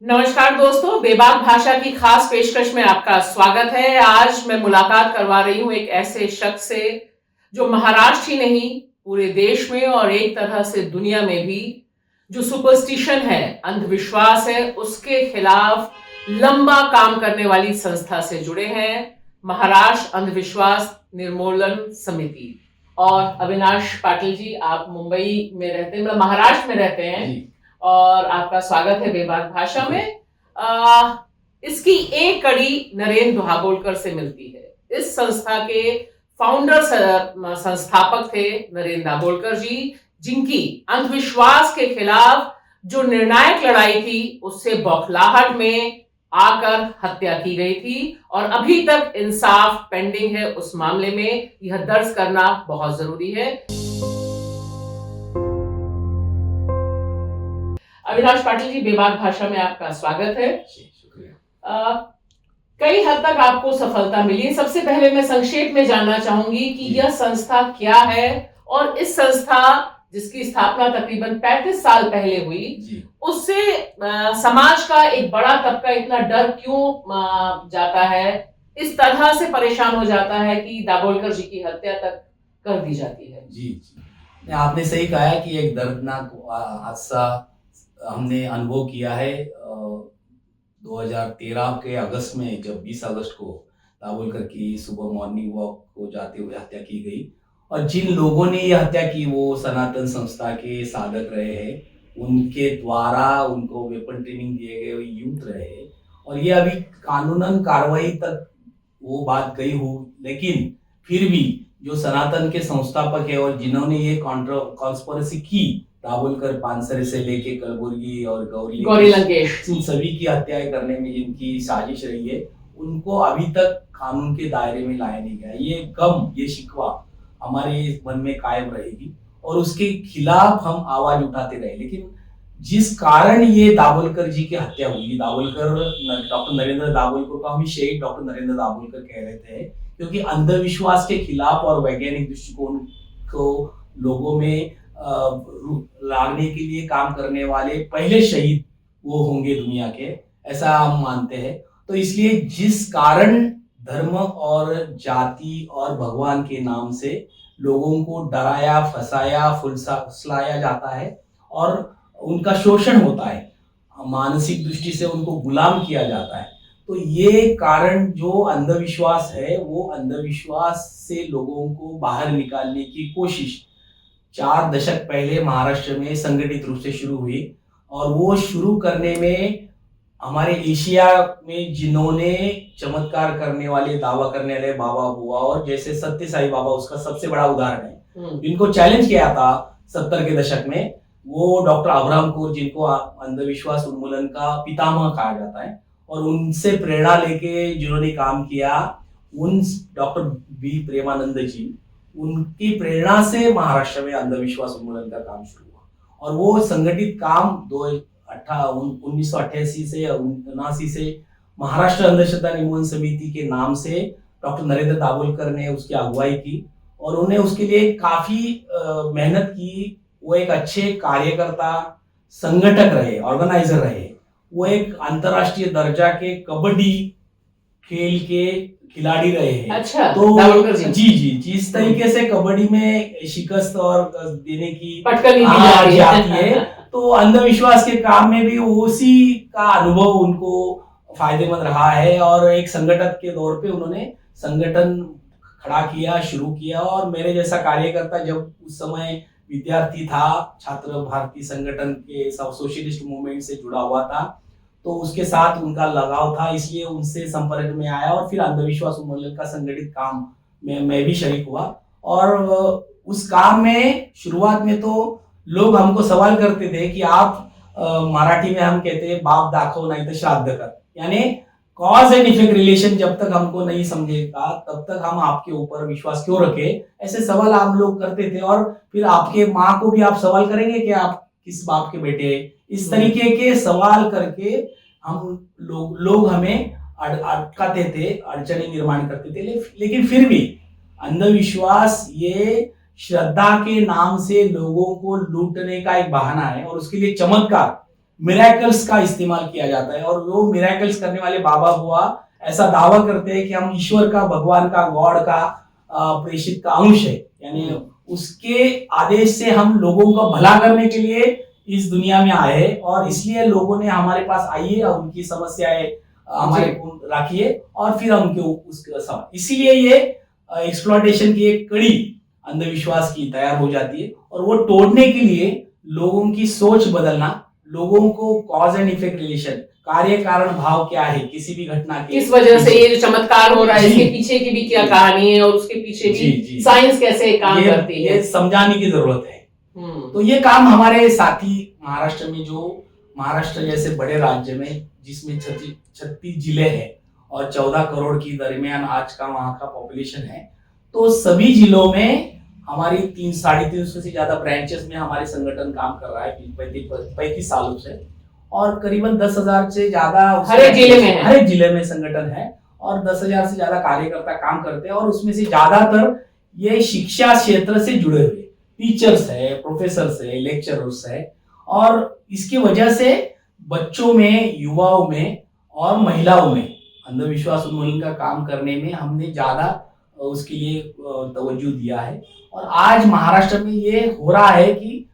नमस्कार दोस्तों, बेबाक भाषा की खास पेशकश में आपका स्वागत है। आज मैं मुलाकात करवा रही हूँ एक ऐसे शख्स से जो महाराष्ट्र ही नहीं, पूरे देश में और एक तरह से दुनिया में भी जो सुपरस्टिशन है, अंधविश्वास है, उसके खिलाफ लंबा काम करने वाली संस्था से जुड़े हैं, महाराष्ट्र अंधविश्वास निर्मूलन समिति। और अविनाश पाटिल जी, आप मुंबई में रहते हैं, मतलब महाराष्ट्र में रहते हैं, और आपका स्वागत है बेबाक भाषा में। इसकी एक कड़ी नरेंद्र दाभोलकर से मिलती है। इस संस्था के फाउंडर संस्थापक थे नरेंद्र दाभोलकर जी, जिनकी अंधविश्वास के खिलाफ जो निर्णायक लड़ाई थी, उससे बौखलाहट में आकर हत्या की गई थी और अभी तक इंसाफ पेंडिंग है उस मामले में। यह दर्ज करना बहुत जरूरी है। अविनाश पाटिल जी, बेबाक भाषा में आपका स्वागत है। शुक्रिया। कई हद तक आपको सफलता मिली। सबसे पहले मैं संक्षेप में जानना चाहूंगी कि यह संस्था क्या है और इस संस्था जिसकी स्थापना तकरीबन 35 साल पहले हुई, उससे समाज का एक बड़ा तबका इतना डर क्यों जाता है, इस तरह से परेशान हो जाता है कि दाभोलकर जी की हत्या तक कर दी जाती है। जी, आपने सही कहा है कि एक दर्दनाक हादसा हमने अनुभव किया है। 2013 के अगस्त में, जब 20 अगस्त को दाभोलकर की सुबह मॉर्निंग वॉक को जाते हुए हत्या की गई, और जिन लोगों ने ये हत्या की वो सनातन संस्था के साधक रहे हैं, उनके द्वारा उनको वेपन ट्रेनिंग दिए गए हुए यूथ रहे हैं, और ये अभी कानूनन कार्रवाई तक वो बात गई हो, लेकिन फिर भी जो सनातन के संस्थापक है और जिन्होंने ये कॉन्स्पिरेसी की, दाभोलकर पानसरे से लेके कलबुर्गी और गौरी लंकेश, इन सभी की हत्याएं करने में जिनकी साजिश रही है, उनको अभी तक कानून के दायरे में लाया नहीं गया। ये गम, ये शिकवा हमारे मन में कायम रहेगी और उसके खिलाफ हम आवाज उठाते रहे। लेकिन जिस कारण ये दाभोलकर जी की हत्या हुई, डॉक्टर नरेंद्र दाभोलकर को हम शहीद डॉक्टर नरेंद्र दाभोलकर कह रहे थे, क्योंकि अंधविश्वास के खिलाफ और वैज्ञानिक दृष्टिकोण को लोगों में लाने के लिए काम करने वाले पहले शहीद वो होंगे दुनिया के, ऐसा हम मानते हैं। तो इसलिए जिस कारण धर्म और जाति और भगवान के नाम से लोगों को डराया, फंसाया, फुसलाया जाता है और उनका शोषण होता है, मानसिक दृष्टि से उनको गुलाम किया जाता है, तो ये कारण जो अंधविश्वास है, वो अंधविश्वास से लोगों को बाहर निकालने की कोशिश 4 दशक पहले महाराष्ट्र में संगठित रूप से शुरू हुई। और वो शुरू करने में हमारे एशिया में जिन्होंने चमत्कार करने वाले, दावा करने वाले बाबा बुआ, और जैसे सत्य साई बाबा उसका सबसे बड़ा उदाहरण है, इनको चैलेंज किया था 70 के दशक में, वो डॉक्टर अब्राहम कौर, जिनको अंधविश्वास उन्मूलन का पितामह कहा जाता है, और उनसे प्रेरणा लेके जिन्होंने काम किया, उन डॉक्टर बी प्रेमानंद जी, उनकी प्रेरणा से महाराष्ट्र में अंधविश्वास उन्मूलन का काम शुरू हुआ। और वो संगठित काम 1988 से 79 से महाराष्ट्र अंधश्रद्धा निर्मूलन समिति के नाम से डॉक्टर नरेंद्र दाभोलकर ने उसकी अगुवाई की, और उन्हें उसके लिए काफी मेहनत की। वो एक अच्छे कार्यकर्ता, संगठक रहे, ऑर्गेनाइजर रहे। वो एक अंतरराष्ट्रीय दर्जा के कबड्डी खेल के खिलाड़ी रहे हैं। अच्छा, तो जी, जिस तरीके से कबड्डी में शिकस्त और देने की पटकनी जाती है, तो अंधविश्वास के काम में भी उसी का अनुभव उनको फायदेमंद रहा है। और एक संगठक के तौर पे उन्होंने संगठन खड़ा किया, शुरू किया। और मेरे जैसा कार्यकर्ता जब उस समय विद्यार्थी था, छात्र भारतीय संगठन के सोशलिस्ट मूवमेंट से जुड़ा हुआ था, तो उसके साथ उनका लगाव था, इसलिए उनसे संपर्क में आया और फिर अंधविश्वास उन्मूलन का संगठित काम में मैं भी शरीक हुआ। और उस काम में शुरुआत में तो लोग हमको सवाल करते थे कि आप, मराठी में हम कहते हैं बाप दाखव नहीं तो श्राद्ध कर, यानी कॉज एंड इफेक्ट रिलेशन जब तक हमको नहीं समझेगा तब तक हम आपके ऊपर विश्वास क्यों रखे, ऐसे सवाल आप लोग करते थे। और फिर आपके माँ को भी आप सवाल करेंगे कि आप किस बाप के बेटे, इस तरीके के सवाल करके हम लोग हमें अटकाते थे, अड़चने निर्माण करते थे। लेकिन फिर भी अंधविश्वास ये श्रद्धा के नाम से लोगों को लूटने का एक बहाना है, और उसके लिए चमत्कार मिरेकल्स का इस्तेमाल किया जाता है, और वो मिरेकल्स करने वाले बाबा बुआ ऐसा दावा करते हैं कि हम ईश्वर का, भगवान का, गॉड का प्रेषित का अंश है, यानी उसके आदेश से हम लोगों का भला करने के लिए इस दुनिया में आए हैं, और इसलिए लोगों ने हमारे पास आइए और उनकी समस्याएं हमारे को रखिए, और फिर हम उसके इसीलिए ये एक्सप्लॉयटेशन की एक कड़ी अंधविश्वास की तैयार हो जाती है, और वो तोड़ने के लिए लोगों की सोच बदलना, लोगों को कॉज एंड इफेक्ट रिलेशन, कार्य कारण भाव क्या है किसी भी घटना के, किस वजह से ये जो चमत्कार हो रहा है, इसके पीछे की भी क्या कहानी है, और उसके पीछे भी साइंस कैसे काम करती है, ये समझाने की जरूरत है। तो ये काम हमारे साथी महाराष्ट्र में, जो महाराष्ट्र जैसे बड़े राज्य में जिसमें 36 जिले हैं और 14 करोड़ की दरमियान आज का वहां का पॉपुलेशन है, तो सभी जिलों में हमारी 300-350 से ज्यादा ब्रांचेस में हमारे संगठन काम कर रहा है 35 सालों से, और करीबन 10,000 से ज्यादा हर एक जिले में संगठन है, और 10,000 से ज्यादा कार्यकर्ता काम करते हैं, और उसमें से ज्यादातर ये शिक्षा क्षेत्र से जुड़े हुए टीचर्स है, प्रोफेसर्स है, लेक्चरर्स है, और इसकी वजह से बच्चों में, युवाओं में और महिलाओं में अंधविश्वास उन्मूलन का काम करने में हमने ज्यादा उसके लिए तवज्जो दिया है। और आज महाराष्ट्र में ये हो रहा है कि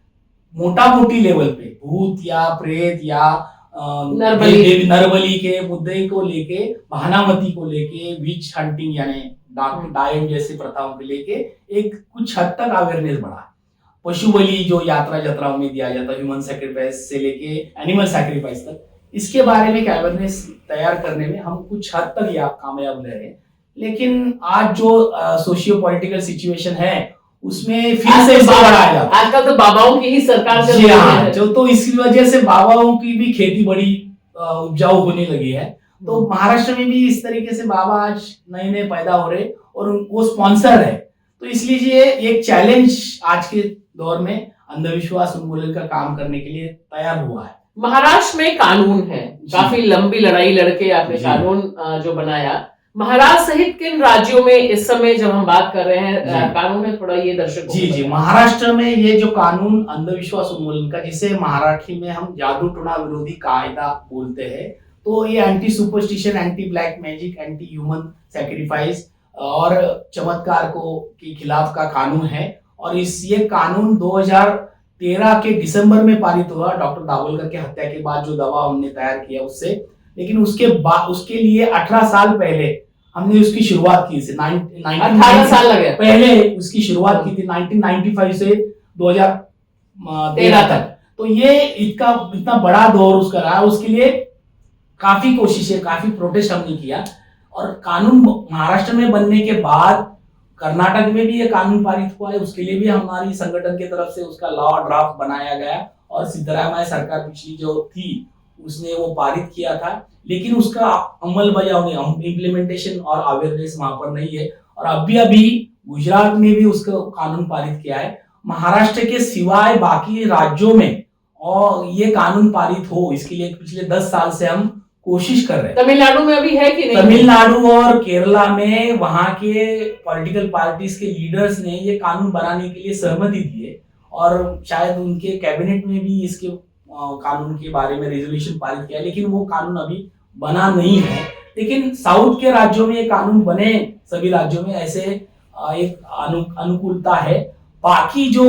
मोटा मोटी लेवल पे भूत या प्रेत या नरबली के मुद्दे को लेके, बहानामती को लेके, विच हंटिंग यानी डायन जैसे प्रथाओं को लेके एक कुछ हद तक अवेयरनेस बढ़ा। पशु बलि जो यात्रा जत्राओं में दिया जाता है, ह्यूमन सैक्रिफाइस से लेके एनिमल सैक्रिफाइस तक, इसके बारे में अवेयरनेस तैयार करने में हम कुछ हद तक या कामयाब रहे हैं। लेकिन आज जो सोशियो पॉलिटिकल सिचुएशन है उसमें फिर से बढ़ाया जाता है। आजकल तो बाबाओं की ही सरकार चल रही है, जो तो इसी वजह से बाबाओं की भी खेती बड़ी उपजाऊ होने लगी है। तो महाराष्ट्र में भी इस तरीके से बाबा आज नए नए पैदा हो रहे, और वो स्पॉन्सर है, तो इसलिए एक चैलेंज आज के दौर में अंधविश्वास उन्मूलन का काम करने के लिए तैयार हुआ है। महाराष्ट्र में कानून है, काफी लंबी लड़ाई लड़के आपने कानून जो बनाया। महाराष्ट्र सहित किन राज्यों में इस समय जब हम बात कर रहे हैं कानून है, थोड़ा ये दर्शकों जी महाराष्ट्र में ये जो कानून अंधविश्वास उन्मूलन का, जिसे मराठी में हम जादू टोना विरोधी कायदा बोलते हैं, तो ये anti superstition, anti black magic, anti human sacrifice और चमत्कार को के खिलाफ का कानून है। और ये कानून 2013 के दिसंबर में पारित हुआ, डॉक्टर दाभोलकर की हत्या के बाद जो दवा हमने तैयार किया उससे। लेकिन उसके लिए 18 साल पहले हमने उसकी शुरुआत की थी। 18 साल लगे पहले उसकी शुरुआत की थी 1995 से 2013 तक। तो ये इतना बड़ा दौर उसका रहा, उसके लिए काफी कोशिशें, काफी प्रोटेस्ट हमने किया। और कानून महाराष्ट्र में बनने के बाद कर्नाटक में भी ये कानून पारित हुआ है, उसके लिए भी हमारी संगठन की तरफ से उसका लॉ ड्राफ्ट बनाया गया, और सिद्धरामैया सरकार पिछली जो थी उसने वो पारित किया था। लेकिन उसका अमल बजावनी, इम्प्लीमेंटेशन और अवेयरनेस वहां पर नहीं है। और अभी गुजरात में भी उसका कानून पारित किया है। महाराष्ट्र के सिवाय बाकी राज्यों में और ये कानून पारित हो, इसके लिए पिछले 10 साल से हम कोशिश कर रहे हैं। तमिलनाडु में अभी है कि नहीं? तमिलनाडु और केरला में वहां के पॉलिटिकल पार्टीज के लीडर्स ने ये कानून बनाने के लिए सहमति दी है, और शायद उनके कैबिनेट में भी इसके कानून के बारे में रेजोल्यूशन पारित किया, लेकिन वो कानून अभी बना नहीं है। लेकिन साउथ के राज्यों में ये कानून बने, सभी राज्यों में ऐसे एक अनुकूलता है। बाकी जो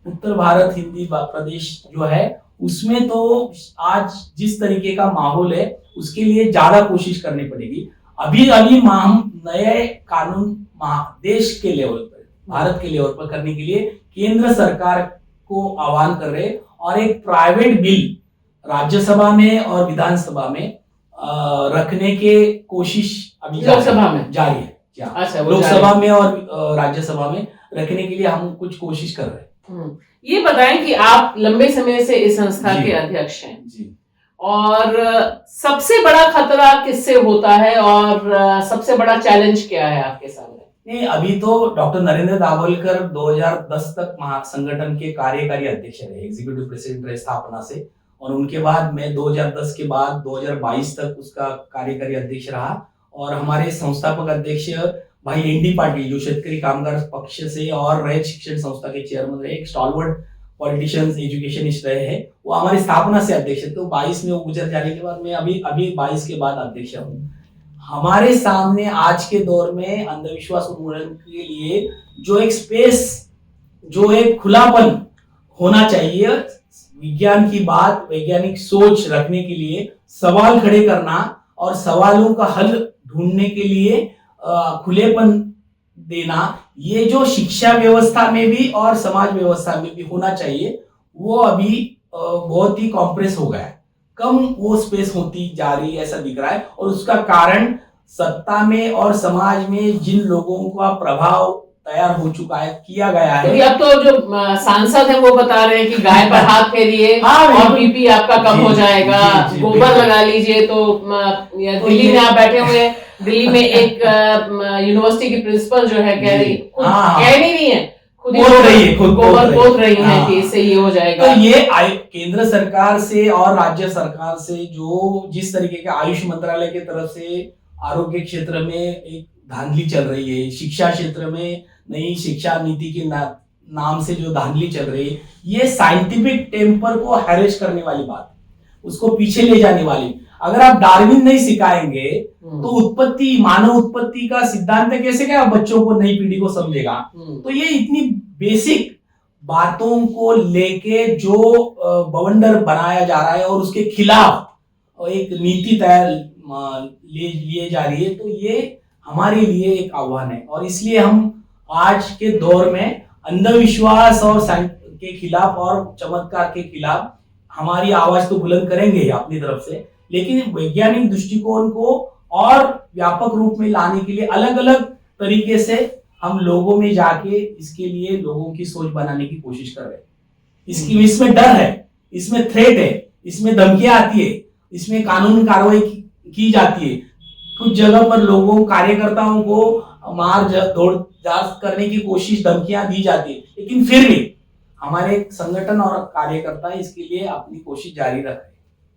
उत्तर भारत हिंदी प्रदेश जो है उसमें तो आज जिस तरीके का माहौल है उसके लिए ज्यादा कोशिश करनी पड़ेगी। अभी हम नए कानून देश के लेवल पर, भारत के लेवल पर करने के लिए केंद्र सरकार को आह्वान कर रहे, और एक प्राइवेट बिल राज्यसभा में और विधानसभा में रखने के कोशिश अभी लोकसभा में जारी है। अच्छा, लोकसभा में और राज्यसभा में रखने के लिए हम कुछ कोशिश कर रहे हैं। ये बताएं कि आप लंबे समय से इस संस्था के अध्यक्ष हैं जी, और सबसे बड़ा खतरा किससे होता है और सबसे बड़ा चैलेंज क्या है आपके सामने? नहीं, अभी तो डॉक्टर नरेंद्र दाभोलकर 2010 तक संगठन के कार्यकारी अध्यक्ष रहे, एग्जीक्यूटिव प्रेसिडेंट रहे स्थापना से, और उनके बाद मैं 2010 के बाद 2022 तक उसका कार्यकारी अध्यक्ष रहा। और हमारे संस्थापक अध्यक्ष भाई एनडी पाटिल जो शेतकरी कामगार पक्ष से और रयत शिक्षण संस्था के चेयरमैन रहे, एक स्टॉलवर्ड पॉलिटिशियंस एजुकेशनिस्ट रहे हैं, वो हमारी स्थापना से अध्यक्ष थे। तो 22 में वो गुजर जाने के बाद मैं अभी 22 के बाद अध्यक्ष हूँ। हमारे सामने आज के दौर में अंधविश्वास उन्मूलन के लिए जो एक स्पेस, जो एक खुलापन होना चाहिए, विज्ञान की बात, वैज्ञानिक सोच रखने के लिए सवाल खड़े करना और सवालों का हल ढूंढने के लिए खुलेपन देना, ये जो शिक्षा व्यवस्था में भी और समाज व्यवस्था में भी होना चाहिए, वो अभी बहुत ही कॉम्प्रेस हो गया है, कम वो स्पेस होती जा रही है ऐसा दिख रहा है। और उसका कारण सत्ता में और समाज में जिन लोगों का प्रभाव तैयार हो चुका है, किया गया है। तो अब तो जो सांसद हैं वो बता रहे हैं कि गाय पर हाथ फेरिए और बीपी आपका कम हो जाएगा, गोबर लगा लीजिए। तो दिल्ली में आप बैठे हुए हैं, दिल्ली में एक यूनिवर्सिटी की प्रिंसिपल जो है कह रही, कह नहीं है, खुद गोबर पोत रही है कि इससे ये हो जाएगा। तो ये केंद्र सरकार से और राज्य सरकार से जो जिस तरीके के आयुष मंत्रालय की तरफ से आरोग्य क्षेत्र में एक धांधली चल रही है, शिक्षा क्षेत्र में नई शिक्षा नीति के नाम से जो धांधली चल रही है, ये साइंटिफिक टेम्पर को हैरेस करने वाली बात, उसको पीछे ले जाने वाली। अगर आप डार्विन नहीं सिखाएंगे तो उत्पत्ति, मानव उत्पत्ति का सिद्धांत कैसे क्या बच्चों को, नई पीढ़ी को समझेगा। तो ये इतनी बेसिक बातों को लेके जो बवंडर बनाया जा रहा है और उसके खिलाफ एक नीति तैयार लिए जा रही है, तो ये हमारे लिए एक आह्वान है। और इसलिए हम आज के दौर में अंधविश्वास और के खिलाफ और चमत्कार के खिलाफ हमारी आवाज तो बुलंद करेंगे अपनी तरफ से, लेकिन वैज्ञानिक दृष्टिकोण को और व्यापक रूप में लाने के लिए अलग अलग तरीके से हम लोगों में जाके इसके लिए लोगों की सोच बनाने की कोशिश कर रहे हैं। इसमें डर है, इसमें थ्रेट है, इसमें धमकियां आती है, इसमें कानूनी कार्रवाई की जाती है। कुछ जगह पर लोगों, कार्यकर्ताओं को मार दौड़ जांच करने की कोशिश, धमकियां दी जाती है, लेकिन फिर भी हमारे संगठन और कार्यकर्ता इसके लिए अपनी कोशिश जारी रख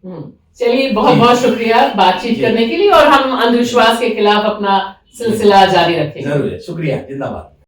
रहे हैं। चलिए, बहुत बहुत शुक्रिया बातचीत करने के लिए, और हम अंधविश्वास के खिलाफ अपना सिलसिला जारी रखेंगे। जरूर, शुक्रिया, जिंदाबाद।